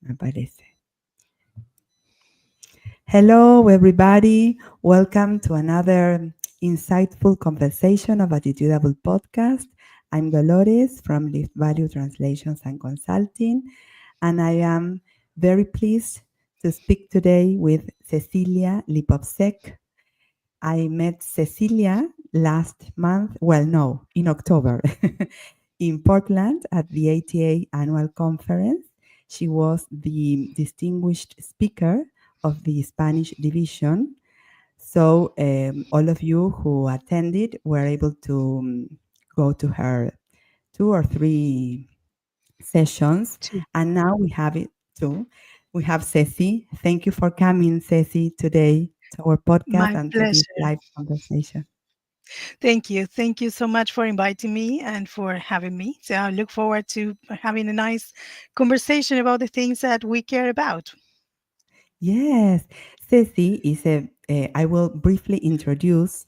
Me parece. Hello, everybody. Welcome to another insightful conversation of Attitudable Podcast. I'm Dolores from Lift Value Translations and Consulting, and I am very pleased to speak today with Cecilia Lipovsek. I met Cecilia last month, well, no, in October, in Portland at the ATA annual conference. She was the distinguished speaker of the Spanish division. So, all of you who attended were able to go to her 2 or 3 sessions. Too. And now we have it too. We have Ceci. Thank you for coming, Ceci, today to our podcast My and to this pleasure. live conversation. Thank you. Thank you so much for inviting me and for having me. So I look forward to having a nice conversation about the things that we care about. Yes, Ceci is I will briefly introduce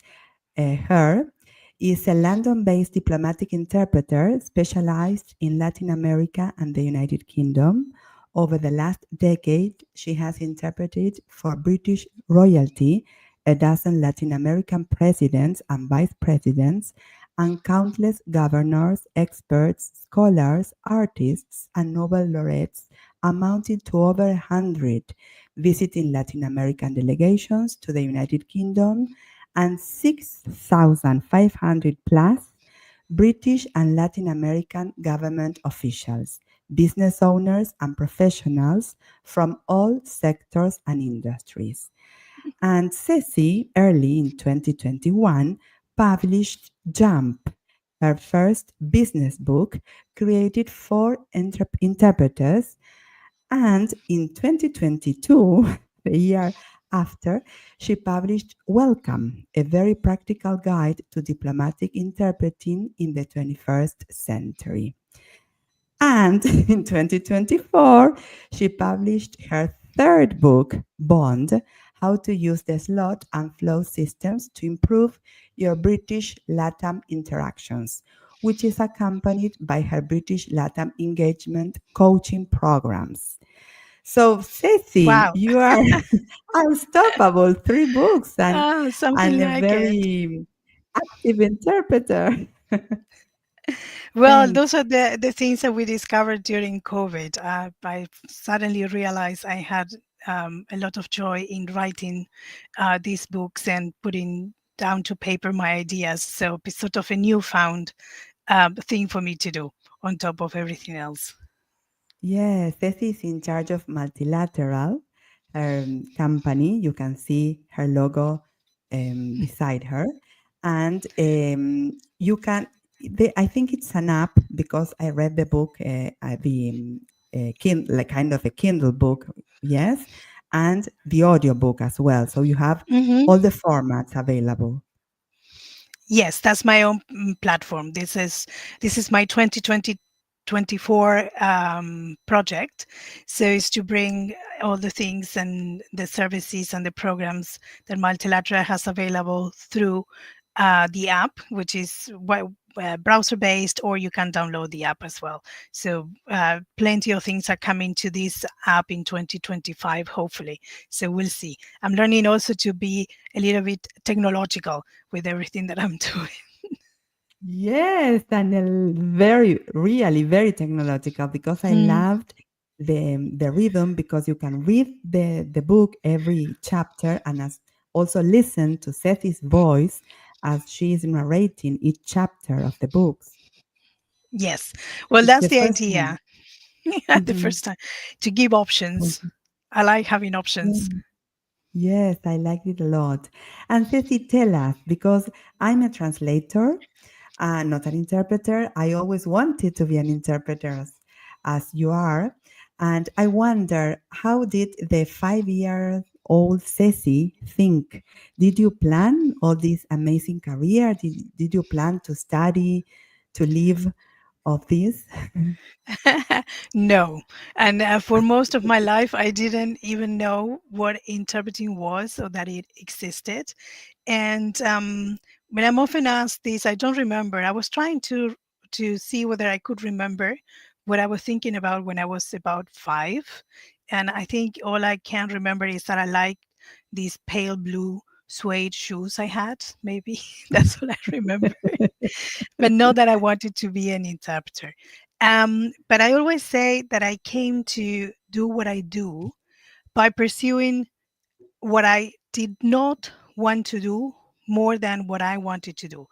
her, is a London-based diplomatic interpreter specialized in Latin America and the United Kingdom. Over the last decade, she has interpreted for British royalty, a dozen Latin American presidents and vice presidents, and countless governors, experts, scholars, artists, and Nobel laureates, amounting to over 100, visiting Latin American delegations to the United Kingdom and 6,500 plus British and Latin American government officials, business owners, and professionals from all sectors and industries. And Ceci, early in 2021, published Jump, her first business book created for interpreters, and in 2022, the year after, she published Welcome, a very practical guide to diplomatic interpreting in the 21st century. And in 2024, she published her third book, Bond, How to Use the Slot and Flow Systems to Improve Your British LATAM Interactions, which is accompanied by her British LATAM engagement coaching programs. So, Ceci, Wow. you are unstoppable, 3 books and Something a like it. very active interpreter. Well, Thanks. those are the things that we discovered during COVID. I suddenly realized I had a lot of joy in writing these books and putting down to paper my ideas. So it's sort of a newfound thing for me to do on top of everything else. Yes, Ceci is in charge of Multilateral, her company. You can see her logo beside her. And you can, I think it's an app because I read the book, like kind of a Kindle book, yes, and the audio book as well. So you have Hmm. all the formats available. Yes, that's my own platform. This is my 2024 project. So it's to bring all the things and the services and the programs that Multilateral has available through the app, which is browser based, or you can download the app as well. So plenty of things are coming to this app in 2025, hopefully. So we'll see. I'm learning also to be a little bit technological with everything that I'm doing. Yes, and very, really very technological because I Mm. loved the rhythm because you can read the book every chapter and also listen to Sethi's voice as she is narrating each chapter of the books. Yes. Well, It's that's the the first time. idea. Yeah, the Mhm. first time to give options. I like having options. Mhm. Yes, I liked it a lot. And Ceci, tell us, because I'm a translator, not an interpreter. I always wanted to be an interpreter as you are. And I wonder, how did the 5-year-old Ceci think? Did you plan all this amazing career? Did you plan to study, to live of this? No. And for most of my life, I didn't even know what interpreting was or that it existed. And when I'm often asked this, I don't remember. I was trying to see whether I could remember what I was thinking about when I was about 5. And I think all I can remember is that I liked these pale blue suede shoes I had. Maybe that's all I remember. But not that I wanted to be an interpreter. But I always say that I came to do what I do by pursuing what I did not want to do more than what I wanted to do.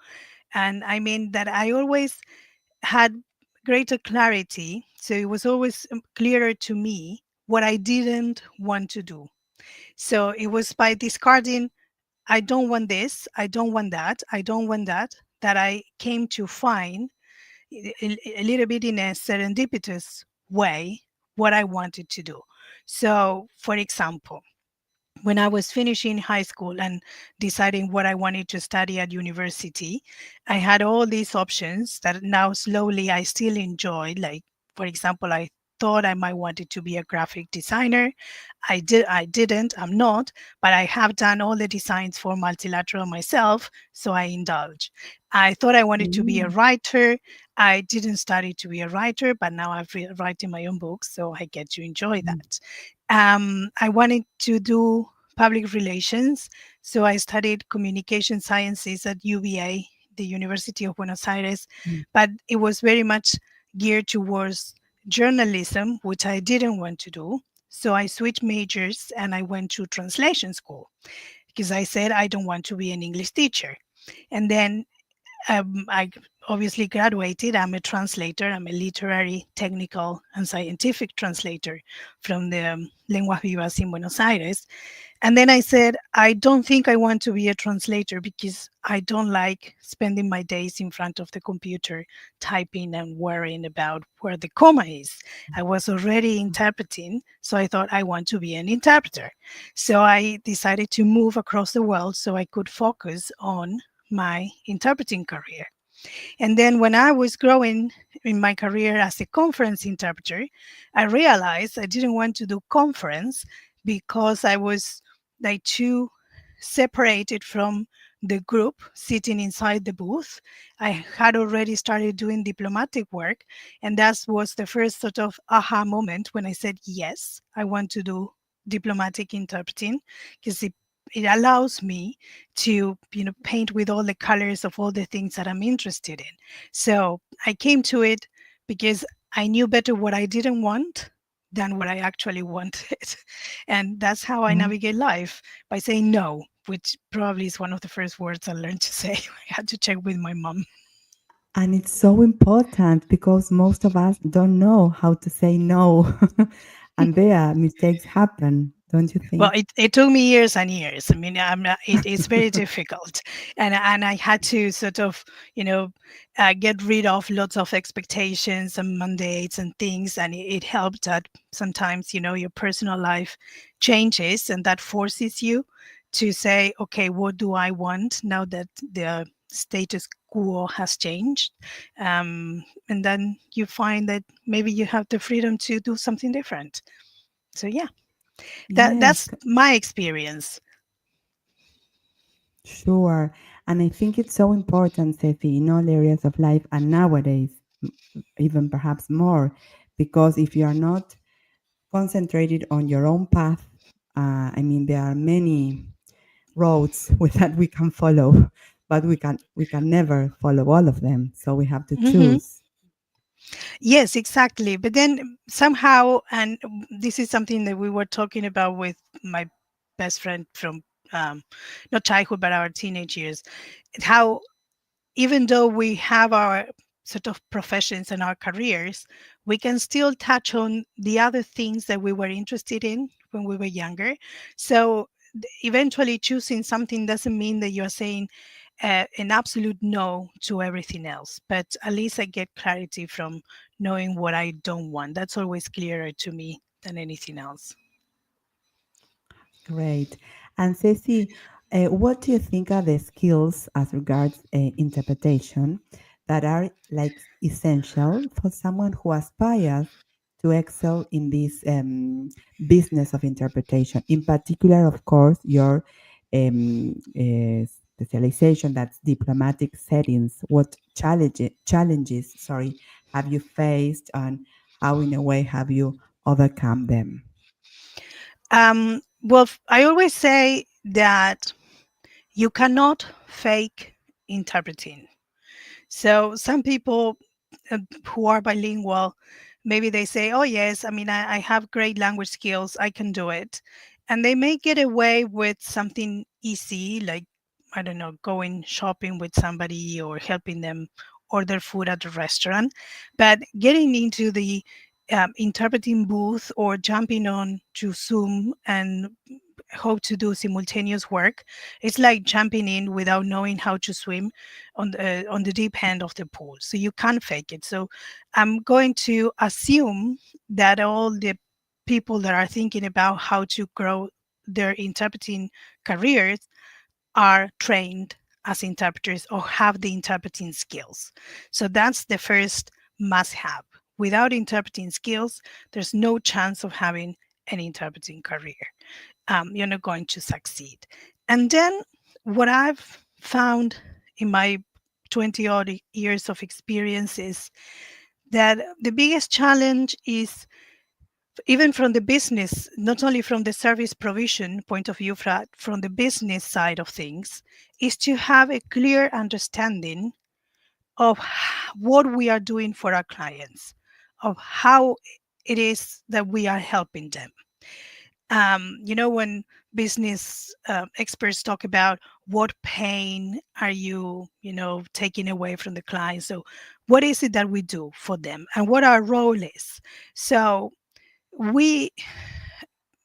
And I mean that I always had greater clarity. So it was always clearer to me what I didn't want to do. So it was by discarding, I don't want this, I don't want that, I don't want that, that I came to find a little bit in a serendipitous way what I wanted to do. So, for example, when I was finishing high school and deciding what I wanted to study at university, I had all these options that now slowly I still enjoy. Like, for example, I thought I might wanted to be a graphic designer. I didn't, I'm not, but I have done all the designs for multilateral myself, so I indulge. I thought I wanted to be a Mm, writer. I didn't study to be a writer, but now I'm writing my own books, so I get to enjoy mm, that. I wanted to do public relations, so I studied communication sciences at UVA, the University of Buenos Aires, mm, but it was very much geared towards journalism, which I didn't want to do. So I switched majors and I went to translation school because I said I don't want to be an English teacher. And then I obviously graduated. I'm a translator. I'm a literary, technical, and scientific translator from the Lenguas Vivas in Buenos Aires. And then I said, I don't think I want to be a translator because I don't like spending my days in front of the computer typing and worrying about where the comma is. I was already interpreting, so I thought I want to be an interpreter. So I decided to move across the world so I could focus on my interpreting career. And then when I was growing in my career as a conference interpreter, I realized I didn't want to do conference because I was like too separated from the group sitting inside the booth. I had already started doing diplomatic work, and that was the first sort of aha moment when I said, yes, I want to do diplomatic interpreting because it allows me to paint with all the colors of all the things that I'm interested in. So I came to it because I knew better what I didn't want than what I actually wanted. And that's how I oh. navigate life, by saying no, which probably is one of the first words I learned to say. I had to check with my mom. And it's so important because most of us don't know how to say no. And there, mistakes happen, don't you Well, think? it took me years and years. I mean, it is very difficult, and I had to sort of, get rid of lots of expectations and mandates and things, and it helped that sometimes your personal life changes, and that forces you to say, okay, what do I want now that the status quo has changed, and then you find that maybe you have the freedom to do something different. So yeah. Yes, That's my experience. sure. And I think it's so important, Sefi, in all areas of life and nowadays, even perhaps more, because if you are not concentrated on your own path, I mean, there are many roads with that we can follow, but we can never follow all of them. So we have to Hmm. choose. Yes, exactly. But then somehow, and this is something that we were talking about with my best friend from um, not childhood, but our teenage years, how even though we have our sort of professions and our careers, we can still touch on the other things that we were interested in when we were younger. So eventually, choosing something doesn't mean that you're saying an absolute no to everything else, but at least I get clarity from knowing what I don't want. That's always clearer to me than anything else. Great. And Ceci, what do you think are the skills as regards interpretation that are like essential for someone who aspires to excel in this business of interpretation? In particular, of course, your specialization, that's diplomatic settings. What challenges, sorry, have you faced, and how in a way have you overcome them? Well, I always say that you cannot fake interpreting. So some people who are bilingual, maybe they say, "Oh yes, I mean I have great language skills, I can do it," and they may get away with something easy, like I don't know, going shopping with somebody or helping them order food at the restaurant, but getting into the interpreting booth or jumping on to Zoom and hope to do simultaneous work. It's like jumping in without knowing how to swim on the deep end of the pool. So you can't fake it. So I'm going to assume that all the people that are thinking about how to grow their interpreting careers are trained as interpreters or have the interpreting skills. So that's the first must have. Without interpreting skills, there's no chance of having an interpreting career. You're not going to succeed. And then what I've found in my 20 odd years of experience is that the biggest challenge is even from the business, not only from the service provision point of view, from the business side of things, is to have a clear understanding of what we are doing for our clients, of how it is that we are helping them. When business experts talk about what pain are you, taking away from the client. So what is it that we do for them and what our role is? So we,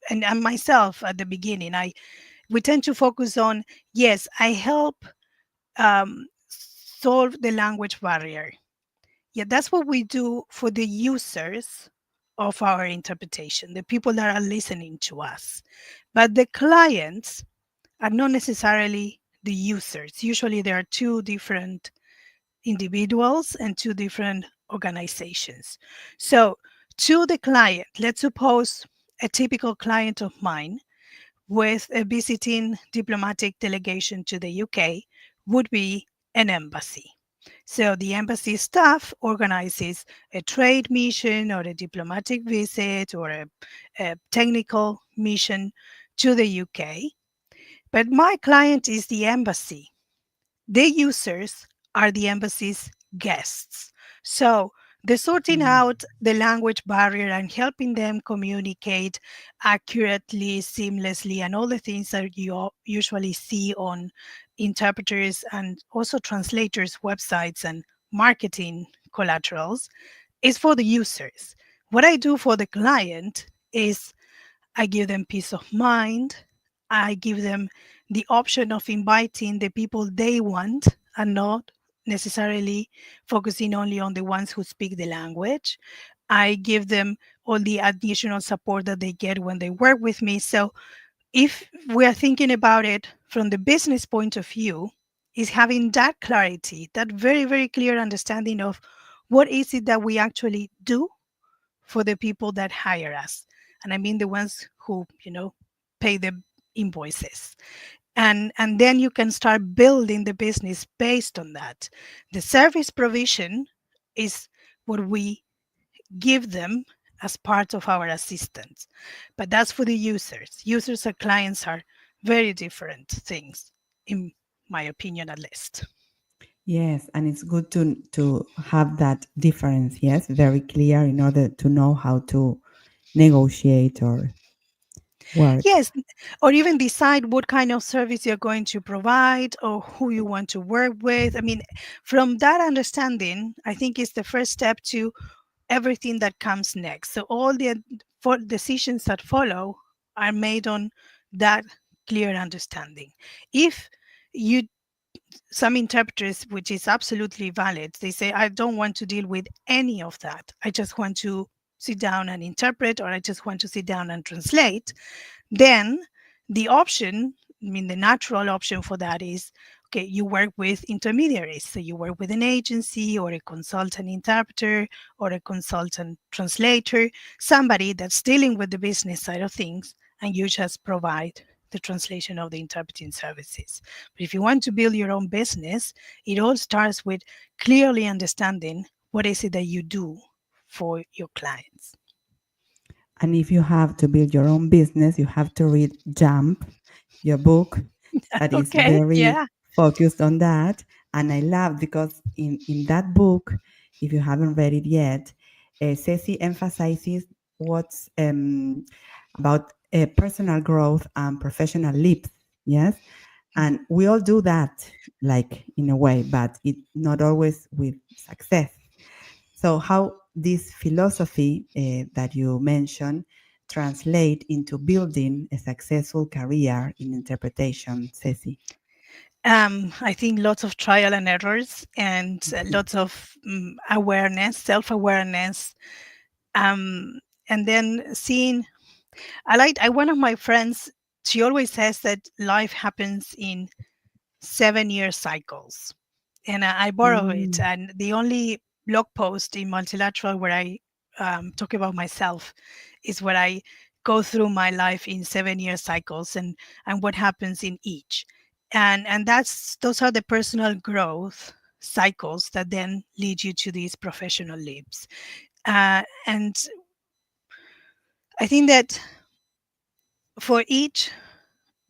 and myself at the beginning, we tend to focus on, yes, I help solve the language barrier. Yeah, that's what we do for the users of our interpretation, the people that are listening to us. But the clients are not necessarily the users. Usually there are two different individuals and two different organizations. So, to the client, let's suppose a typical client of mine with a visiting diplomatic delegation to the UK would be an embassy. So the embassy staff organizes a trade mission or a diplomatic visit or a technical mission to the UK. But my client is the embassy. The users are the embassy's guests. So the sorting Mm. out the language barrier and helping them communicate accurately, seamlessly, and all the things that you usually see on interpreters and also translators' websites and marketing collaterals is for the users. What I do for the client is I give them peace of mind. I give them the option of inviting the people they want and not necessarily focusing only on the ones who speak the language. I give them all the additional support that they get when they work with me. So if we're thinking about it from the business point of view, is having that clarity, that very, very clear understanding of what is it that we actually do for the people that hire us. And I mean the ones who, pay the invoices. And then you can start building the business based on that. The service provision is what we give them as part of our assistance. But that's for the users. Users and clients are very different things, in my opinion, at least. Yes, and it's good to have that difference, yes, very clear in order to know how to negotiate or work. Yes, or even decide what kind of service you're going to provide or who you want to work with. I mean, from that understanding, I think is the first step to everything that comes next. So all the decisions that follow are made on that clear understanding. If you some interpreters, which is absolutely valid, they say, I don't want to deal with any of that. I just want to sit down and interpret, or I just want to sit down and translate. Then the option, I mean, the natural option for that is okay, you work with intermediaries. So you work with an agency or a consultant interpreter or a consultant translator, somebody that's dealing with the business side of things, and you just provide the translation of the interpreting services. But if you want to build your own business, it all starts with clearly understanding what is it that you do for your clients. And if you have to build your own business, you have to read Jump, your book that is Okay, very yeah. focused on that. And I love because in that book, if you haven't read it yet, Ceci emphasizes what's about personal growth and professional leaps. Yes. And we all do that, like in a way, but it not always with success. So, how this philosophy that you mentioned translate into building a successful career in interpretation, Ceci? I think lots of trial and errors and lots of awareness, self awareness, um, and then seeing. One of my friends. She always says that life happens in 7 year cycles, and I borrow it. Mm, And the only blog post in Multilateral where I talk about myself is where I go through my life in 7 year cycles and what happens in each. And that's those are the personal growth cycles that then lead you to these professional leaps. And I think that for each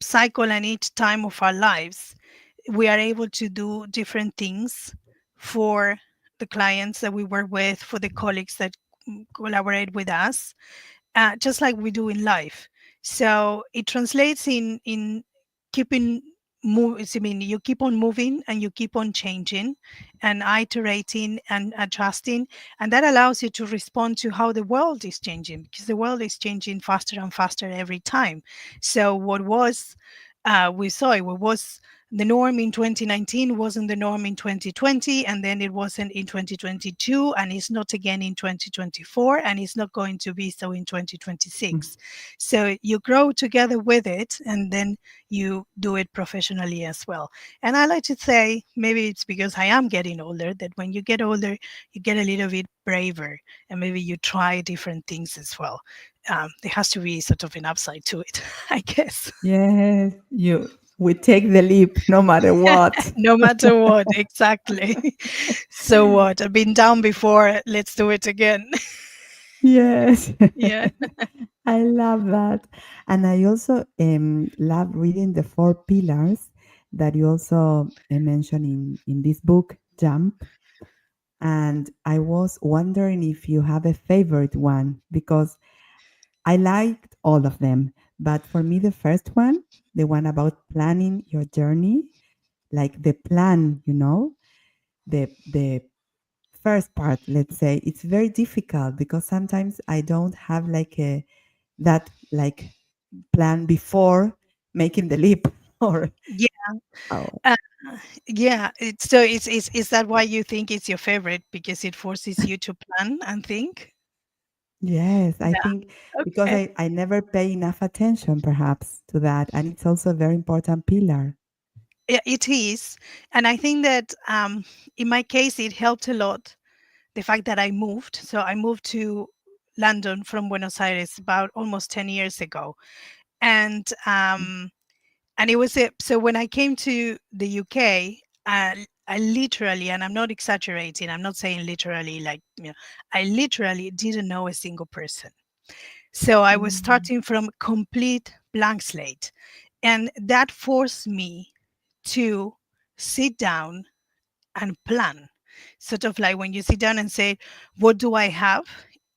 cycle and each time of our lives, we are able to do different things for the clients that we work with, for the colleagues that collaborate with us, just like we do in life. So it translates in keeping I mean, you keep on moving and you keep on changing and iterating and adjusting, and that allows you to respond to how the world is changing, because the world is changing faster and faster every time. So what was we saw it, what was the norm in 2019 wasn't the norm in 2020, and then it wasn't in 2022, and it's not again in 2024, and it's not going to be so in mm. 2026. So you grow together with it, and then you do it professionally as well. And I like to say, maybe it's because I am getting older, that when you get older, you get a little bit braver, and maybe you try different things as well. There has to be sort of an upside to it, I guess. Yes, we take the leap no matter what. No matter what, exactly. So what? I've been down before. Let's do it again. Yes. Yeah. I love that. And I also love reading the four pillars that you also mentioned in this book, Jump. And I was wondering if you have a favorite one because I liked all of them. But for me, the first one, the one about planning your journey, like the plan, the first part, let's say, it's very difficult because sometimes I don't have like a that like plan before making the leap or Yeah. oh Uh, yeah. Is that why you think it's your favorite? Because it forces you to plan and think? yes, I Yeah. think because Okay. I never pay enough attention perhaps to that, and it's also a very important pillar. Yeah, it is. And I think that in my case, it helped a lot the fact that I moved. So I moved to London from Buenos Aires about almost 10 years ago. And it was it. So when I came to the UK, I literally, and I'm not exaggerating, I'm not saying literally, like, I literally didn't know a single person. So I was Mm. starting from complete blank slate. And that forced me to sit down and plan. Sort of like when you sit down and say, what do I have?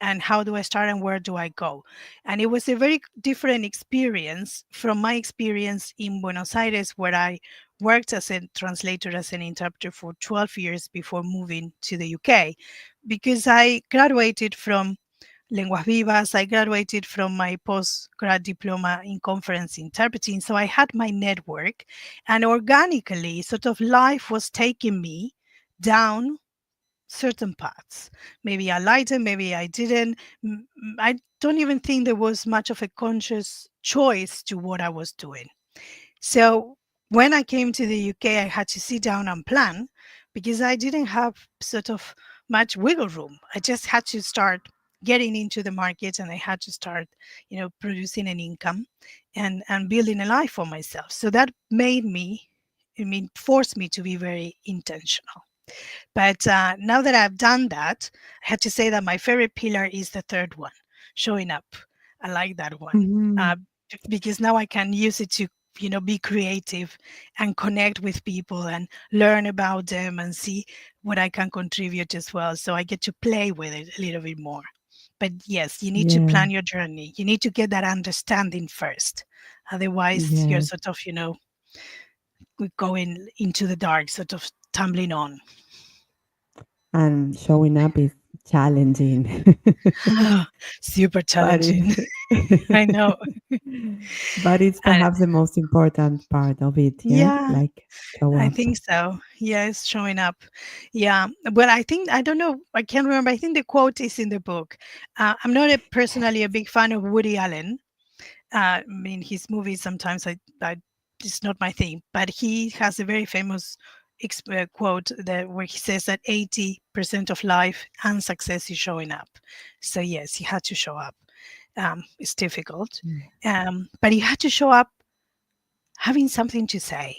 And how do I start and where do I go? And it was a very different experience from my experience in Buenos Aires, where I worked as a translator, as an interpreter for 12 years before moving to the UK, because I graduated from Lenguas Vivas. I graduated from my postgrad diploma in conference interpreting. So I had my network, and organically, sort of life was taking me down certain paths. Maybe I liked it, maybe I didn't. I don't even think there was much of a conscious choice to what I was doing. So when I came to the UK, I had to sit down and plan because I didn't have sort of much wiggle room. I just had to start getting into the market, and I had to start, producing an income and building a life for myself. So that made me, forced me to be very intentional. But now that I've done that, I had to say that my favorite pillar is the third one, showing up. I like that one Mhm. uh, because now I can use it to, be creative and connect with people and learn about them and see what I can contribute as well. So I get to play with it a little bit more. But yes, you need to Yeah. plan your journey. You need to get that understanding first. Otherwise, you're Yes. sort of, going into the dark, sort of tumbling on. And showing up is challenging. Super but challenging. I it know. but it's And perhaps the most important part of it, yeah? yeah, Like show I up. think so. Yes, showing up. Yeah. But I think, I don't know, I can't remember. I think the quote is in the book. I'm not personally a big fan of Woody Allen. I mean, his movies sometimes it's not my thing, but he has a very famous quote that where he says that 80% of life and success is showing up. So yes, he had to show up. It's difficult, Yeah. but he had to show up having something to say,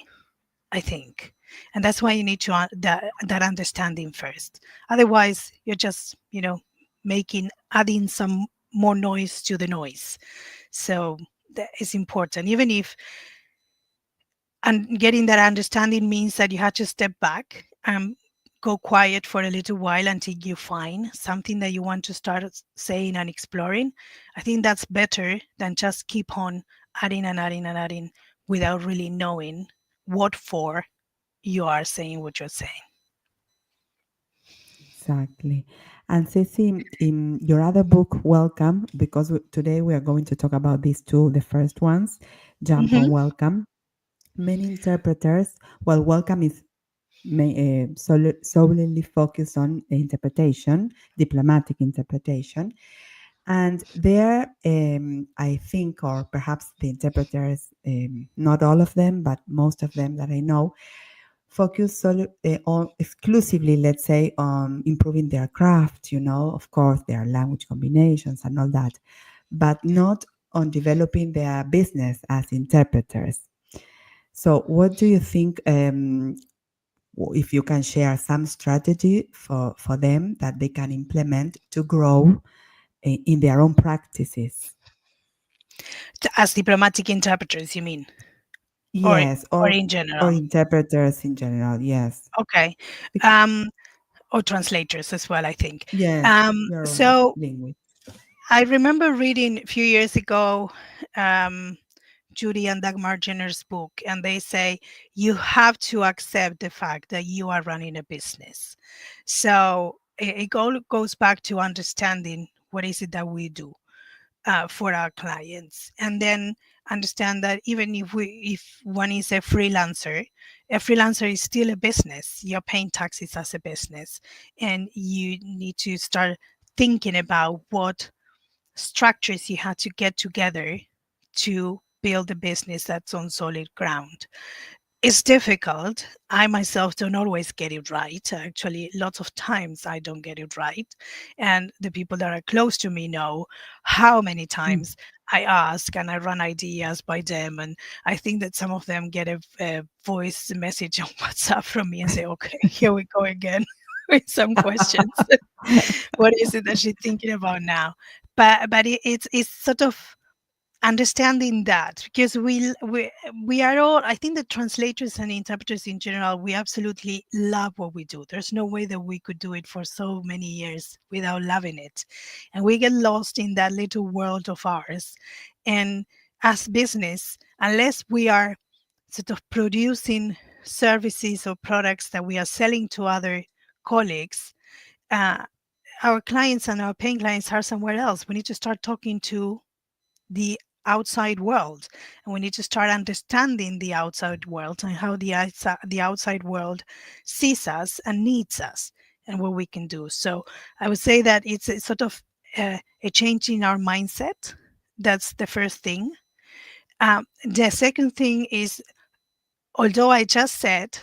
I think, and that's why you need to that understanding first. Otherwise, you're just making adding some more noise to the noise. So that is important, even if, and getting that understanding means that you have to step back and go quiet for a little while until you find something that you want to start saying and exploring. I think that's better than just keep on adding and adding and adding without really knowing what for you are saying what you're saying. Exactly. And Ceci, in your other book, Welcome, because today we are going to talk about these two, the first ones, Jump Hmm. and Welcome. Many interpreters, well, Welcome is solely focused on interpretation, diplomatic interpretation. And there, I think, or perhaps the interpreters, not all of them, but most of them that I know, focus on exclusively, let's say, on improving their craft, of course, their language combinations and all that, but not on developing their business as interpreters. So, what do you think? If you can share some strategy for them that they can implement to grow in their own practices. As diplomatic interpreters, you mean, or Yes, or or in or general? interpreters in general. Yes. Okay. Bec- um or translators as well, I think. Yes, you're right. So Language. I remember reading a few years ago um, Judy and Dagmar Jenner's book, and they say you have to accept the fact that you are running a business. So it goes back to understanding what is it that we do for our clients, and then understand that even if one is a freelancer is still a business. You're paying taxes as a business, and you need to start thinking about what structures you had to get together to build a business that's on solid ground. It's difficult. I myself don't always get it right. Actually, lots of times I don't get it right. And the people that are close to me know how many Mm. times I ask and I run ideas by them. And I think that some of them get a voice message on WhatsApp from me and say, okay, here we go again with some questions. What is it that she's thinking about now? But it's sort of understanding that, because we are all, I think, the translators and interpreters in general, we absolutely love what we do. There's no way that we could do it for so many years without loving it, and we get lost in that little world of ours. And as business, unless we are sort of producing services or products that we are selling to other colleagues, uh, our clients and our paying clients are somewhere else. We need to start talking to the outside world, and we need to start understanding the outside world and how the outside world sees us and needs us and what we can do. So I would say that it's a sort of a change in our mindset. That's the first thing. The second thing is, although I just said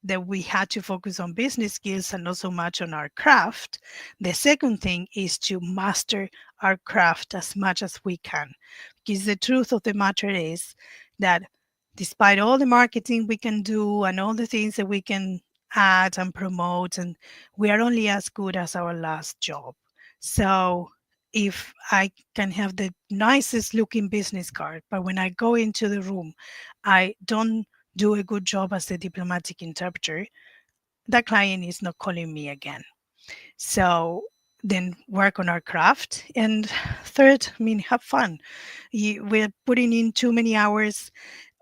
that we had to focus on business skills and not so much on our craft, the second thing is to master our craft as much as we can. Because the truth of the matter is that despite all the marketing we can do and all the things that we can add and promote, and we are only as good as our last job. So if I can have the nicest looking business card, but when I go into the room, I don't do a good job as a diplomatic interpreter, that client is not calling me again. So then work on our craft. And third, I mean, have fun. We're putting in too many hours,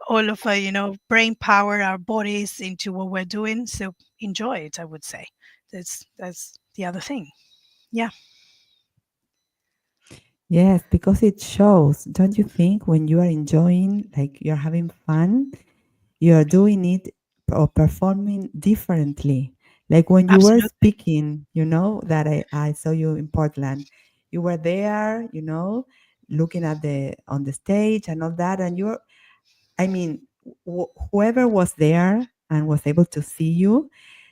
all of our, brain power, our bodies into what we're doing. So enjoy it, I would say. That's the other thing. Yeah, Yes, because it shows, don't you think, when you are enjoying, like you're having fun, you are doing it or performing differently. Like when you were absolutely. speaking, that I saw you in Portland, you were there, looking at on the stage and all that, and I mean, whoever was there and was able to see you,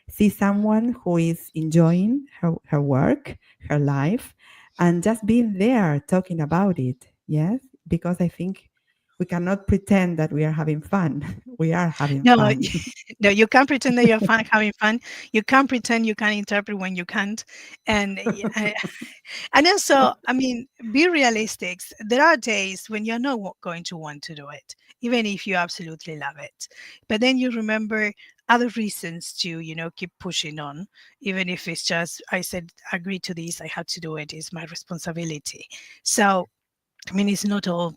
see someone who is enjoying her work, her life, and just being there talking about it. Yes, because I think we cannot pretend that we are having fun. We are having No, fun. no, you can't pretend that you're fun, having fun. You can't pretend you can interpret when you can't. And and also, I mean, be realistic. There are days when you're not going to want to do it, even if you absolutely love it. But then you remember other reasons to, keep pushing on, even if it's just, I said, agree to this, I have to do it, it's my responsibility. So, I mean, it's not all,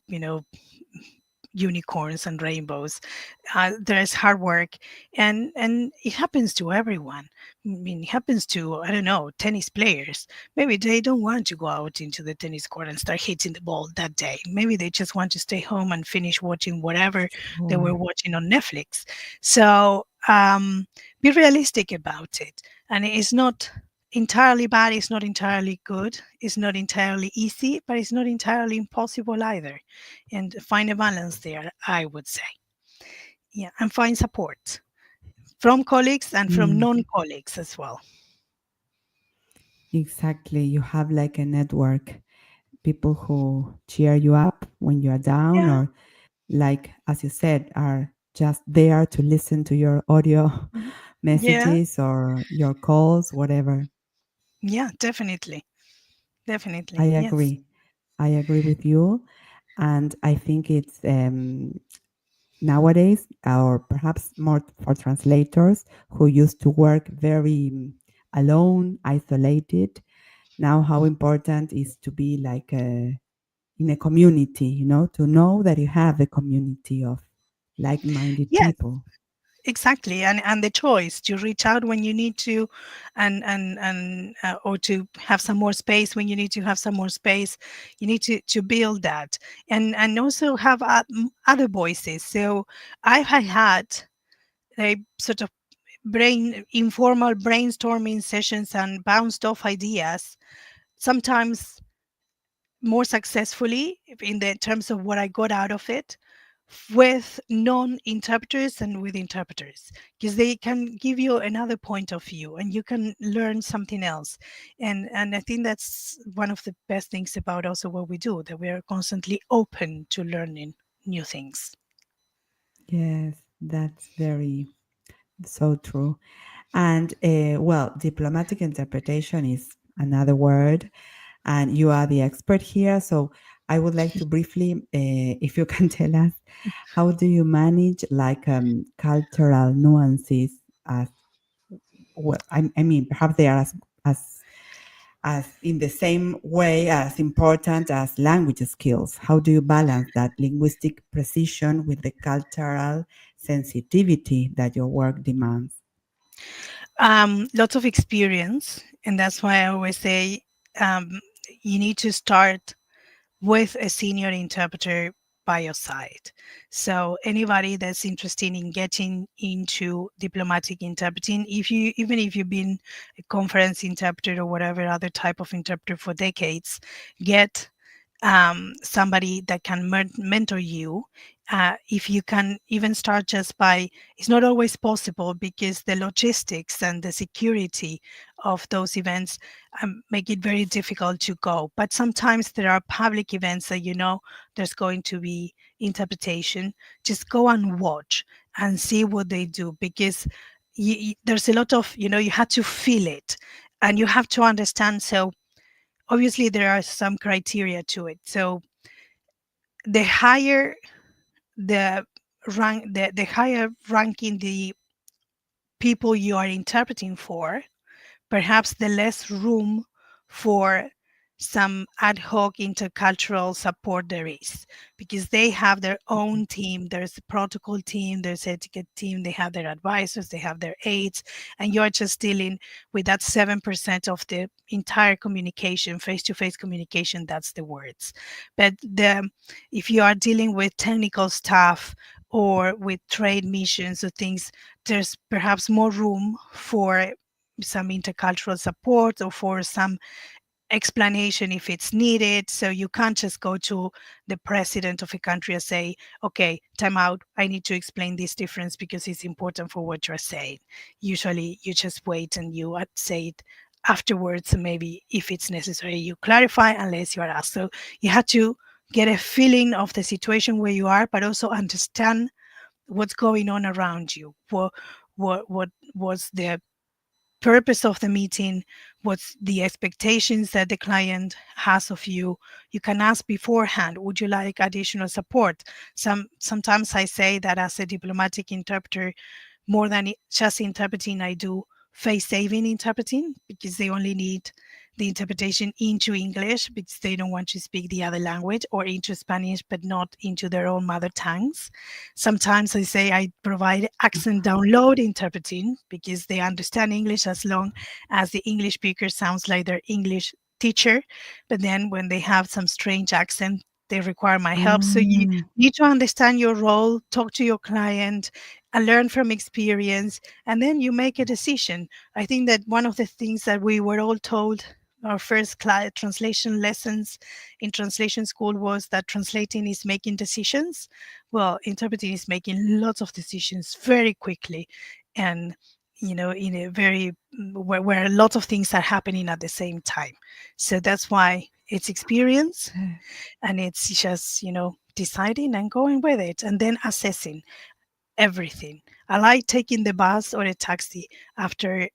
unicorns and rainbows. There's hard work, and it happens to everyone. I mean, it happens to, I don't know, tennis players. Maybe they don't want to go out into the tennis court and start hitting the ball that day. Maybe they just want to stay home and finish watching whatever they were Sure. watching on Netflix. So be realistic about it, and it's not entirely bad, it's not entirely good, it's not entirely easy, but it's not entirely impossible either. And find a balance there, I would say. Yeah, and find support from colleagues and from Mm, non-colleagues as well. exactly. You have like a network, people who cheer you up when you are down, Yeah, or like, as you said, are just there to listen to your audio yeah, messages or your calls, whatever. yeah, definitely, I definitely, yes. agree. I agree with you. And I think it's nowadays, or perhaps more for translators who used to work very alone, isolated. Now, how important is to be like in a community, to know that you have a community of like minded Yes, people. exactly, and the choice to reach out when you need to, and or to have some more space when you need to have some more space. You need to build that, and also have other voices. So I've had a sort of informal brainstorming sessions and bounced off ideas, sometimes more successfully in the terms of what I got out of it, with non-interpreters and with interpreters, because they can give you another point of view and you can learn something else. And I think that's one of the best things about also what we do, that we are constantly open to learning new things. Yes, that's very so true. And well, diplomatic interpretation is another word, and you are the expert here. So I would like to briefly, if you can tell us, how do you manage like cultural nuances as well? I mean, perhaps they are as as in the same way as important as language skills. How do you balance that linguistic precision with the cultural sensitivity that your work demands? Lots of experience, and that's why I always say, um, you need to start with a senior interpreter by your side. So anybody that's interested in getting into diplomatic interpreting, if you even if you've been a conference interpreter or whatever other type of interpreter for decades, get somebody that can mentor you. If you can even start just by, it's not always possible because the logistics and the security of those events make it very difficult to go. But sometimes there are public events that there's going to be interpretation. Just go and watch and see what they do, because there's a lot of, you had to feel it and you have to understand. So obviously there are some criteria to it. So the higher the the higher ranking the people you are interpreting for, perhaps the less room for some ad hoc intercultural support there is, because they have their own team. There's a protocol team, there's etiquette team, they have their advisors, they have their aides, and you're just dealing with that 7% of the entire communication, face-to-face communication. That's the words. But if you are dealing with technical staff or with trade missions or things, there's perhaps more room for some intercultural support or for some explanation if it's needed. So you can't just go to the president of a country and say, okay, time out, I need to explain this difference because it's important for what you're saying. Usually you just wait and you say it afterwards. And maybe if it's necessary, you clarify unless you are asked. So you have to get a feeling of the situation where you are, but also understand what's going on around you. What was the purpose of the meeting, what's the expectations that the client has of you. You can ask beforehand, would you like additional support? Sometimes I say that as a diplomatic interpreter, more than just interpreting, I do face saving interpreting, because they only need the interpretation into English because they don't want to speak the other language, or into Spanish but not into their own mother tongues. Sometimes I say I provide accent download interpreting because they understand English as long as the English speaker sounds like their English teacher, but then when they have some strange accent, they require my help. So you Ah, need to understand your role, talk to your client, and learn from experience, and then you make a decision. I think that one of the things that we were all told our first translation lessons in translation school was that translating is making decisions. Well, interpreting is making lots of decisions very quickly, and in a very where a lot of things are happening at the same time. So that's why it's experience, and it's just deciding and going with it, and then assessing everything. I like taking the bus or a taxi after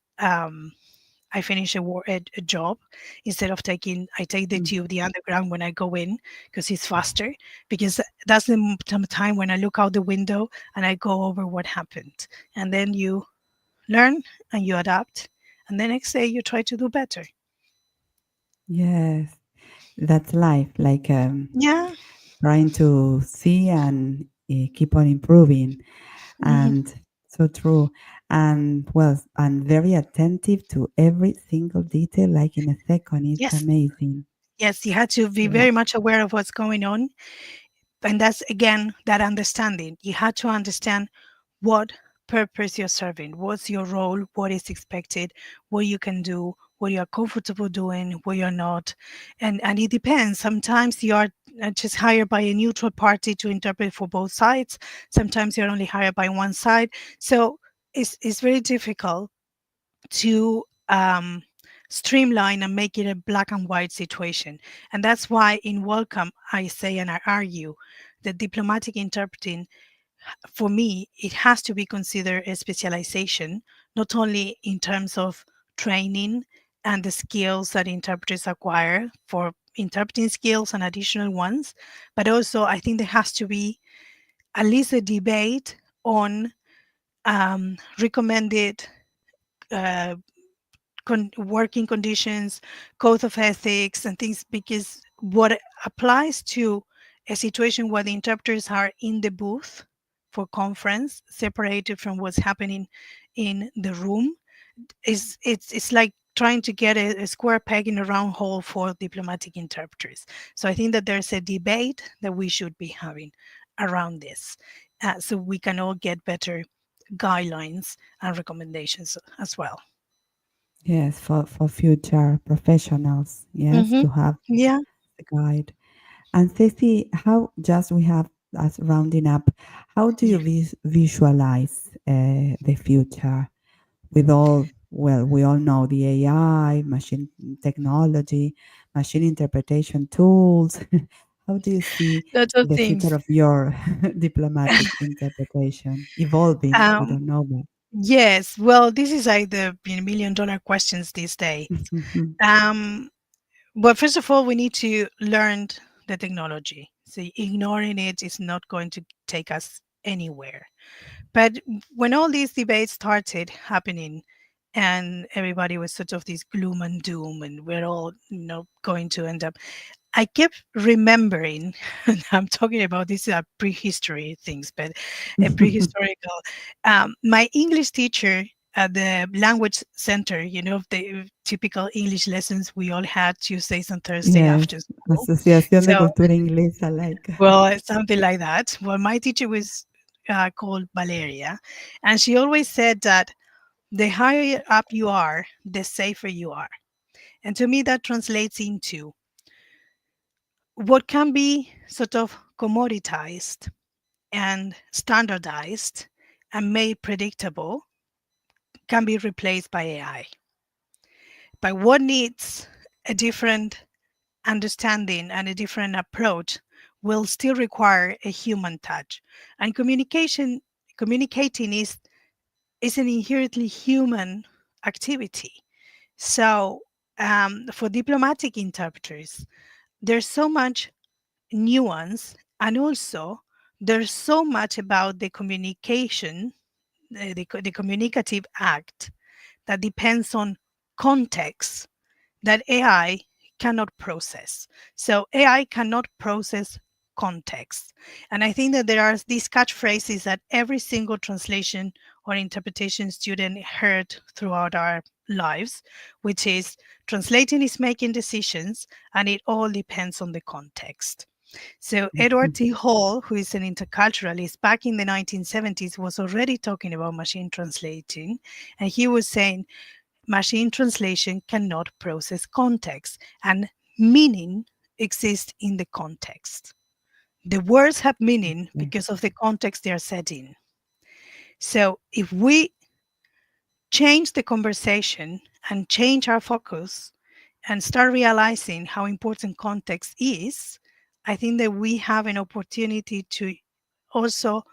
I finish a job, instead of I take the mm, tube, the underground, when I go in, because it's faster. Because that's the time when I look out the window and I go over what happened, and then you learn and you adapt, and the next day you try to do better. yes, that's life. Like Yeah. trying to see and keep on improving. Mhm. And so true. And well, and very attentive to every single detail, like in a second. It's Yes. amazing. Yes, you had to be Yeah. very much aware of what's going on. And that's again that understanding. You had to understand what purpose you're serving, what's your role, what is expected, what you can do, what you're comfortable doing, what you're not. And it depends. Sometimes you are just hired by a neutral party to interpret for both sides. Sometimes you're only hired by one side. So it's very difficult to streamline and make it a black and white situation. And that's why in Welcome, I say and I argue that diplomatic interpreting, for me, it has to be considered a specialization, not only in terms of training and the skills that interpreters acquire for interpreting skills and additional ones, but also I think there has to be at least a debate on recommended uh, working conditions, code of ethics, and things, because what applies to a situation where the interpreters are in the booth for conference, separated from what's happening in the room, is it's like trying to get a square peg in a round hole for diplomatic interpreters. So I think that there's a debate that we should be having around this, so we can all get better guidelines and recommendations as well. Yes, for future professionals. Yes, Mm-hmm. to have Yeah. the guide. And Ceci, how just we have as rounding up, how do you Yeah. visualize the future with all, well, we all know the AI, machine technology, machine interpretation tools. How do you see Lots of the future things. of your diplomatic interpretation evolving? We Um, don't know that. Yes, well, this is like the million-dollar questions these days. Mhm. Um, Well, first of all, we need to learn the technology. So ignoring it is not going to take us anywhere. But when all these debates started happening and everybody was sort of this gloom and doom and we're all, going to end up, I kept remembering, and I'm talking about this prehistory things, but a prehistorical. My English teacher at the language center, the typical English lessons we all had Tuesdays and Thursday Yes, after school. Asociación de So, Cultura Inglesa, like. well, it's something like that. Well, my teacher was called Valeria, and she always said that the higher up you are, the safer you are. And to me, that translates into what can be sort of commoditized and standardized and made predictable can be replaced by AI. But what needs a different understanding and a different approach will still require a human touch. And communicating is an inherently human activity. So for diplomatic interpreters, there's so much nuance, and also there's so much about the communication, the communicative act that depends on context that AI cannot process. So AI cannot process context. And I think that there are these catchphrases that every single translation or interpretation student heard throughout our lives, which is translating is making decisions and it all depends on the context. So Edward Mhm. T. Hall, who is an interculturalist, back in the 1970s was already talking about machine translating, and he was saying machine translation cannot process context, and meaning exists in the context. The words have meaning Okay. because of the context they are set in. So if we change the conversation and change our focus and start realizing how important context is, I think that we have an opportunity to also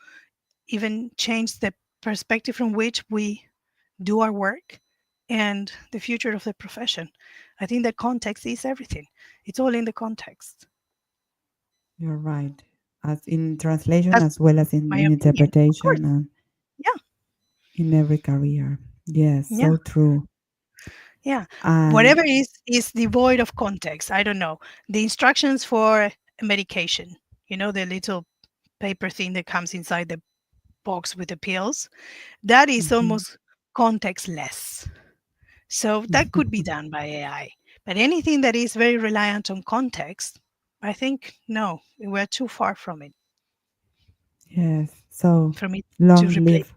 even change the perspective from which we do our work and the future of the profession. I think that context is everything. It's all in the context. You're right. As in translation That's as well as my in opinion. Of course. interpretation and Yeah. in every career. Yes, Yeah. so true. Yeah. And Whatever is devoid of context. I don't know. The instructions for medication, the little paper thing that comes inside the box with the pills, that is mhm. almost contextless. So that could be done by AI. But anything that is very reliant on context, I think no, we're too far from it Yes. So for me to long replace. live,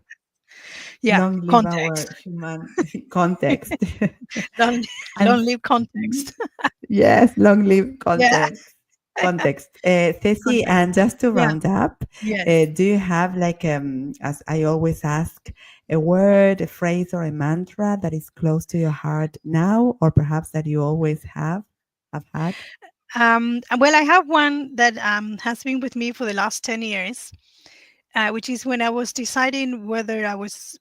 Yeah, long live our context. human context. Long, And long live context. yes, long live Yeah, context. Context. Ceci, context. and just to Yeah. round up, Yes. do you have like, as I always ask, a word, a phrase, or a mantra that is close to your heart now, or perhaps that you always have had? Well, I have one that has been with me for the last 10 years, which is when I was deciding whether I was,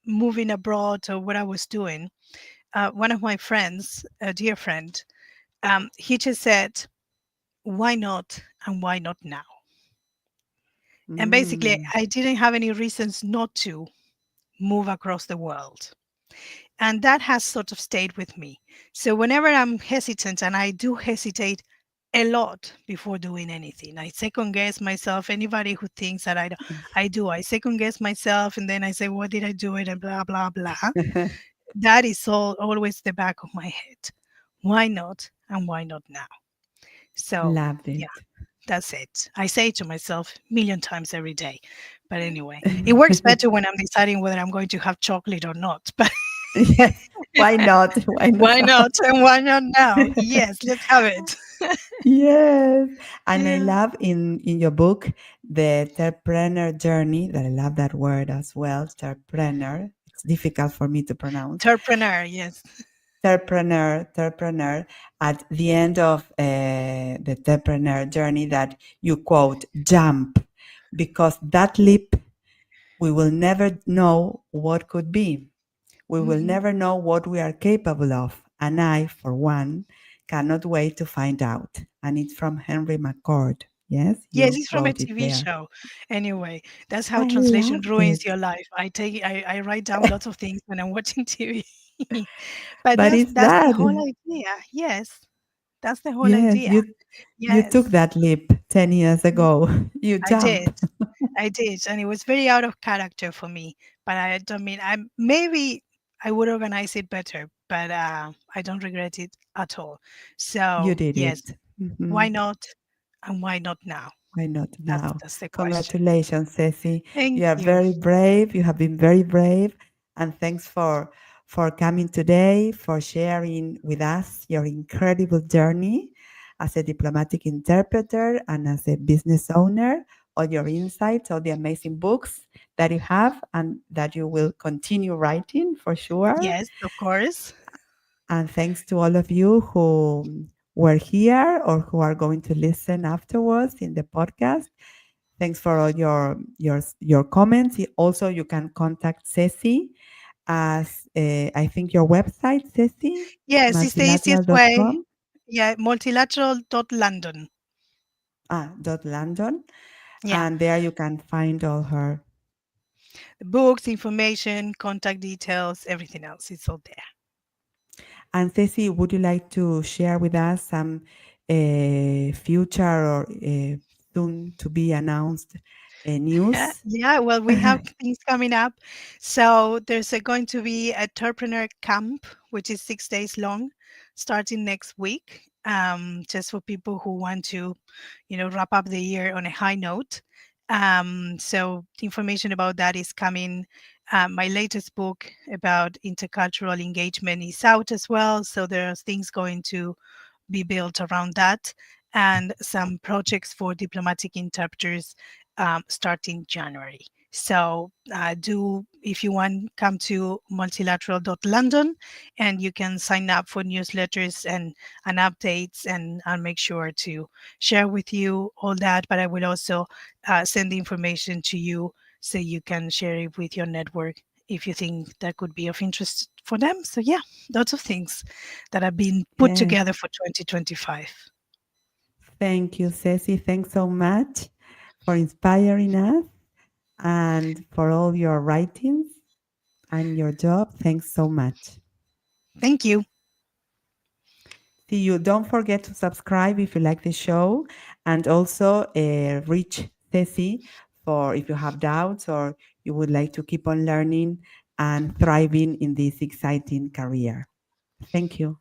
moving abroad or what I was doing. One of my friends, a dear friend, he just said, why not? And why not now? And basically, Mm, I didn't have any reasons not to move across the world. And that has sort of stayed with me. So whenever I'm hesitant, and I do hesitate a lot before doing anything, I second guess myself. Anybody who thinks that I do, I second guess myself, and then I say, "What did I do it?" and blah blah blah. That is all always the back of my head. Why not? And why not now? So loved yeah, it. that's it. I say it to myself a million times every day. But anyway, it works better when I'm deciding whether I'm going to have chocolate or not. But Yes, why not? Why why not? not? And why not now? Yes, let's have it. Yes. And I Yeah. love in your book the Terpreneur journey, that I love that word as well, Terpreneur. It's difficult for me to pronounce. Terpreneur, yes. Terpreneur. At the end of the Terpreneur journey, that you quote, jump, because that leap we will never know what could be. We will Hmm. never know what we are capable of. And I, for one, cannot wait to find out. And it's from Henry McCord. Yes, Yes, you it's from a wrote it TV there. show. Anyway, that's how I translation loved ruins it. your life. I write down lots of things when I'm watching TV. But But it's that's the that. whole idea. Yes, that's the whole Yes, idea. you took Yes, that leap 10 years mm, ago. You I jump. did. I did, and it was very out of character for me. But I don't mean I maybe I would organize it better, but I don't regret it at all. You So did yes, it. Hmm. why not, and why not now? Why not now? That's the question. Congratulations, Ceci. Thank You are you. very brave. You have been very brave. And thanks for coming today, for sharing with us your incredible journey as a diplomatic interpreter and as a business owner, all your insights, all the amazing books that you have and that you will continue writing for sure. Yes, of course. And thanks to all of you who were here or who are going to listen afterwards in the podcast. Thanks for all your comments. Also, you can contact Ceci as I think your website, Ceci, Yes, it's the easiest way. multilateral.com, Yeah, multilateral.london. dot London, Yeah. and there you can find all her. The books, information, contact details, everything else. It's all there. And Ceci, would you like to share with us some future or soon to be announced news? Yeah, well, we have things coming up. So there's going to be a Terpreneur camp, which is 6 days long, starting next week, just for people who want to, wrap up the year on a high note. So the information about that is coming. My latest book about intercultural engagement is out as well. So there's things going to be built around that, and some projects for diplomatic interpreters starting January. So do, if you want, come to multilateral.london and you can sign up for newsletters and updates, and I'll make sure to share with you all that. But I will also send the information to you so you can share it with your network if you think that could be of interest for them. So yeah, lots of things that have been put Yes. together for 2025. Thank you, Ceci. Thanks so much for inspiring us and for all your writings and your job. Thanks so much. Thank you. See you. Don't forget to subscribe if you like the show and also reach Ceci for if you have doubts or you would like to keep on learning and thriving in this exciting career. Thank you.